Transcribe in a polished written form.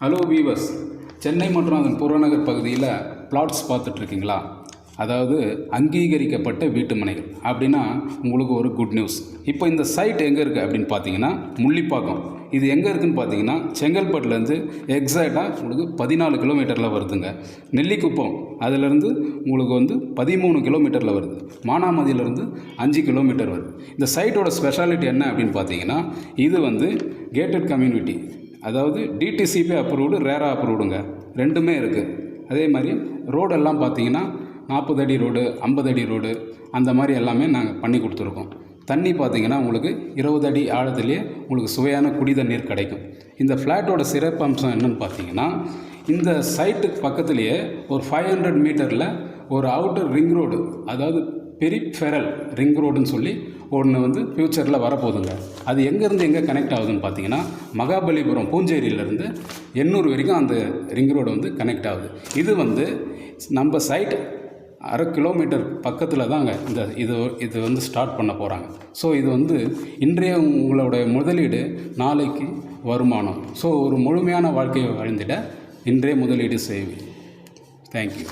Hello viewers, Chennai மற்றும் அதன் புறநகர் பகுதியில் பிளாட்ஸ் பார்த்துட்ருக்கீங்களா? அதாவது அங்கீகரிக்கப்பட்ட வீட்டு மனைகள் அப்படின்னா உங்களுக்கு ஒரு குட் நியூஸ். இப்போ இந்த சைட் எங்கே இருக்குது அப்படின்னு பார்த்தீங்கன்னா முள்ளிப்பாக்கம். இது எங்கே இருக்குதுன்னு பார்த்தீங்கன்னா செங்கல்பட்டுலேருந்து எக்ஸாக்டாக உங்களுக்கு 14 கிலோமீட்டரில் வருதுங்க. நெல்லிக்குப்பம் அதிலேருந்து உங்களுக்கு 13 கிலோமீட்டரில் வருது. மானாமதியிலேருந்து 5 கிலோமீட்டர் வருது. இந்த சைட்டோட ஸ்பெஷாலிட்டி என்ன அப்படின்னு பார்த்தீங்கன்னா இது கேட்டட் கம்யூனிட்டி, அதாவது டிடிசிபி அப்ரூவ்டு, ரேரா அப்ரூவ்டுங்க, ரெண்டுமே இருக்குது. அதே மாதிரி ரோடெல்லாம் பார்த்தீங்கன்னா 40 அடி ரோடு, 50 அடி ரோடு, அந்த மாதிரி எல்லாமே நாங்கள் பண்ணி கொடுத்துருக்கோம். தண்ணி பார்த்தீங்கன்னா உங்களுக்கு 20 அடி ஆழத்துலேயே உங்களுக்கு சுவையான குடி தண்ணீர் கிடைக்கும். இந்த ஃப்ளாட்டோட சிறப்பு அம்சம் என்னென்னு பார்த்தீங்கன்னா, இந்த சைட்டுக்கு பக்கத்துலேயே ஒரு 500 மீட்டரில் ஒரு அவுட்டர் ரிங் ரோடு, அதாவது பெரிஃபெரல் ரிங் ரோடுன்னு சொல்லி ஒன்று ஃப்யூச்சரில் வரப்போகுதுங்க. அது எங்கேருந்து எங்கே கனெக்ட் ஆகுதுன்னு பார்த்தீங்கன்னா மகாபலிபுரம் பூஞ்சேரியிலேருந்து எண்ணூர் வரைக்கும் அந்த ரிங் ரோடு கனெக்ட் ஆகுது. இது நம்ம சைட் 1/2 கிலோமீட்டர் பக்கத்தில் தாங்க இது ஸ்டார்ட் பண்ண போகிறாங்க. ஸோ இது இன்றைய உங்களோட முதலீடு நாளைக்கு வருமானம். ஸோ ஒரு முழுமையான வாழ்க்கையை வாழ்ந்திட இன்றைய முதலீடு செய்வேன். தேங்க்யூ.